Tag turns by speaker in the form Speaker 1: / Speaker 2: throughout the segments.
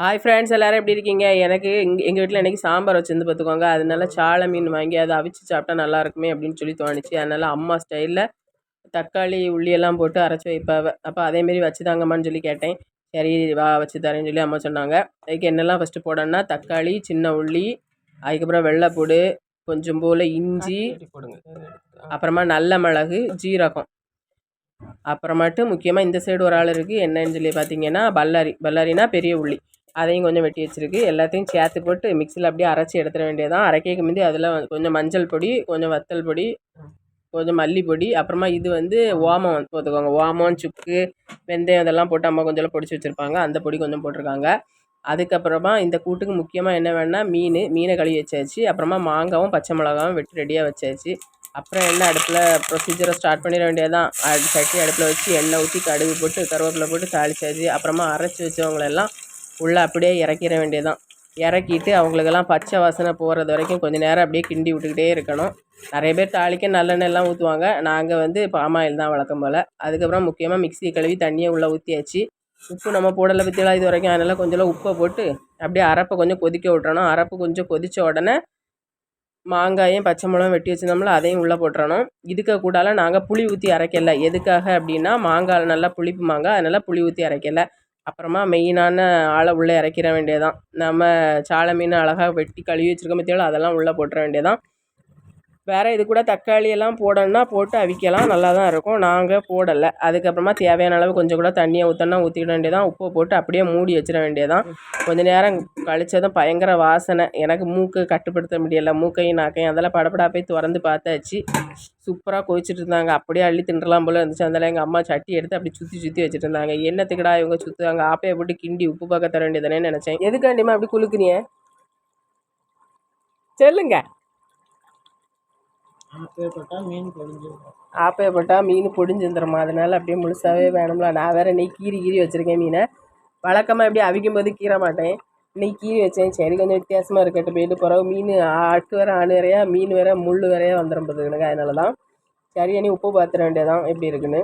Speaker 1: Hi friends, எல்லோரும் எப்படி இருக்கீங்க? எனக்கு எங்கள் வீட்டில் இன்றைக்கி சாம்பார் வச்சுருந்து பார்த்துக்கோங்க. அதனால சாலை மீன் வாங்கி அதை அவிச்சு சாப்பிட்டா நல்லா இருக்குமே அப்படின்னு சொல்லி தோணுச்சு. அதனால் அம்மா ஸ்டைலில் தக்காளி உள்ளியெல்லாம் போட்டு அரைச்சி வைப்பாவ. அப்போ அதேமாரி வச்சு தாங்கம்மான்னு சொல்லி கேட்டேன். சரி வா வச்சு தரேன்னு சொல்லி அம்மா சொன்னாங்க. அதுக்கு என்னெல்லாம் ஃபஸ்ட்டு போடணும்னா தக்காளி, சின்ன உள்ளி, அதுக்கப்புறம் வெள்ளைப்பூடு, கொஞ்சம் போல் இஞ்சி, அப்புறமா நல்ல மிளகு, ஜீரகம், அப்புறமாட்டு முக்கியமாக இந்த சைடு ஒரு ஆள் இருக்குது. என்னன்னு சொல்லி பார்த்தீங்கன்னா பல்லாரினா பெரிய உள்ளி, அதையும் கொஞ்சம் வெட்டி வச்சுருக்கு. எல்லாத்தையும் சேர்த்து போட்டு மிக்சியில் அப்படியே அரைச்சி எடுத்துட வேண்டியதான். அரைக்க முந்தி அதில் கொஞ்சம் மஞ்சள் பொடி, கொஞ்சம் வத்தல் பொடி, கொஞ்சம் மல்லிப்பொடி, அப்புறமா இது ஓமம் பார்த்துக்கோங்க. ஓமம், சுக்கு, வெந்தயம் இதெல்லாம் போட்டு அம்மா கொஞ்சம் பொடிச்சு வச்சுருப்பாங்க. அந்த பொடி கொஞ்சம் போட்டிருக்காங்க. அதுக்கப்புறமா இந்த கூட்டுக்கு முக்கியமாக என்ன வேணுன்னா மீனை கழுவி வச்சாச்சு. அப்புறமா மாங்காவும் பச்சை மிளகாவும் வெட்டி ரெடியாக வச்சாச்சு. அப்புறம் எண்ணெய் அடுப்பில் ப்ரொசீஜரை ஸ்டார்ட் பண்ணிட வேண்டியதான். சட்டி அடுப்பில் வச்சு எண்ணெய் ஊற்றி கடுகு போட்டு கருவேப்பிலை போட்டு தாளிச்சாச்சு. அப்புறமா அரைச்சி வச்சவங்களெல்லாம் உள்ளே அப்படியே இறக்கிற வேண்டியதான். இறக்கிட்டு அவங்களுக்கெல்லாம் பச்சை வாசனை போகிறது வரைக்கும் கொஞ்சம் நேரம் அப்படியே கிண்டி விட்டுக்கிட்டே இருக்கணும். நிறைய பேர் தாளிக்க நல்லெண்ணெய்லாம் ஊற்றுவாங்க. நாங்கள் பாமாயில் தான் வழக்கம் போல். அதுக்கப்புறம் முக்கியமாக மிக்ஸியை கழுவி தண்ணியை உள்ளே ஊற்றியாச்சு. உப்பு நம்ம போடலை பற்றியெல்லாம் இது வரைக்கும். அதனால் கொஞ்சம் உப்பை போட்டு அப்படியே அரைப்பை கொஞ்சம் கொதிக்க விட்றணும். அரைப்பு கொஞ்சம் கொதித்த உடனே மாங்காயும் பச்சை மிளகாயும் வெட்டி வச்சுருந்தோம்ல அதையும் உள்ளே போட்டுறணும். இதுக்கு கூடால நாங்கள் புளி ஊற்றி அரைக்கலை. எதுக்காக அப்படின்னா மாங்காய் நல்லா புளிப்பு மாங்காய், அதனால் புளி ஊற்றி அரைக்கலை. அப்புறமா மெயினான ஆளை உள்ளே இறக்கிற வேண்டியதான். நம்ம சாலை மீன் அழகாக வெட்டி கழுவி வச்சுருக்க பற்றியாலும் அதெல்லாம் உள்ளே போட்டுற வேண்டியதான். வேறு இது கூட தக்காளி எல்லாம் போடணுன்னா போட்டு அவிக்கலாம், நல்லா தான் இருக்கும். நாங்கள் போடலை. அதுக்கப்புறமா தேவையான அளவு கொஞ்சம் கூட தண்ணியை ஊற்றிக்கிட வேண்டியதான். உப்பை போட்டு அப்படியே மூடி வச்சிட வேண்டியதான். கொஞ்சம் நேரம் கழிச்சதும் பயங்கர வாசனை. எனக்கு மூக்கு கட்டுப்படுத்த முடியலை. மூக்கையும் நாக்கையும் அதெல்லாம் படப்படா போய் திறந்து பார்த்தாச்சு. சூப்பராக கொதிச்சுட்டு இருந்தாங்க. அப்படியே அள்ளி தின்றலாம் போல் இருந்துச்சு. அதனால் எங்கள் அம்மா சட்டி எடுத்து அப்படி சுற்றி வச்சுட்டு இருந்தாங்க. என்னத்துக்கடா இவங்க சுற்றுவாங்க? ஆப்பையை போட்டு கிண்டி உப்பு பார்க்க தர வேண்டியதானே நினச்சேன். எதுக்காண்டிமா அப்படி குலுக்குனிய சொல்லுங்க. ஆப்பையப்பட்டா மீன் பொடிஞ்சிருந்துருமா, அதனால் அப்படியே முழுசாகவே வேணும்ல. நான் வேறு இன்னைக்கு கீறி வச்சுருக்கேன் மீனை. வழக்கமாக எப்படி அவிக்கும் போது கீற மாட்டேன். இன்னைக்கு கீறி வச்சேன். சரி கொஞ்சம் வித்தியாசமாக இருக்கட்டும் போயிட்டு பிறகு மீன் அட்டு வேறு ஆணு வேறையா, மீன் வேறு முள் வேறையா வந்துடும் போது எனக்கு. அதனால தான் சரி அணி உப்பு பார்த்துட வேண்டியதான் எப்படி இருக்குன்னு.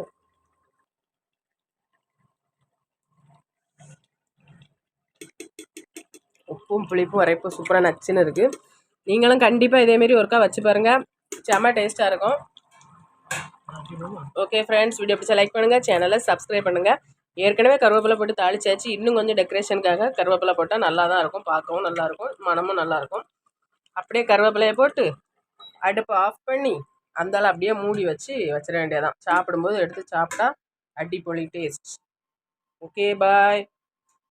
Speaker 1: உப்பும் புளிப்பும் வரைப்பும் சூப்பராக நச்சுன்னு இருக்குது. நீங்களும் கண்டிப்பாக இதேமாரி ஒருக்கா வச்சு பாருங்கள், செம்ம டேஸ்ட்டாக இருக்கும். ஓகே ஃப்ரெண்ட்ஸ், வீடியோ பிடிச்சா லைக் பண்ணுங்கள், சேனலை சப்ஸ்கிரைப் பண்ணுங்கள். ஏற்கனவே கருவேப்பிலை போட்டு தாளிச்சாச்சு. இன்னும் கொஞ்சம் டெக்கரேஷனுக்காக கருவேப்பிலை போட்டால் நல்லா தான் இருக்கும். பார்க்கவும் நல்லாயிருக்கும், மனமும் நல்லாயிருக்கும். அப்படியே கருவேப்பிலையை போட்டு அடுப்பை ஆஃப் பண்ணி அந்தால அப்படியே மூடி வச்சிட வேண்டியதான். சாப்பிடும்போது எடுத்து சாப்பிட்டா அடிப்பொலி டேஸ்ட். Okay bye.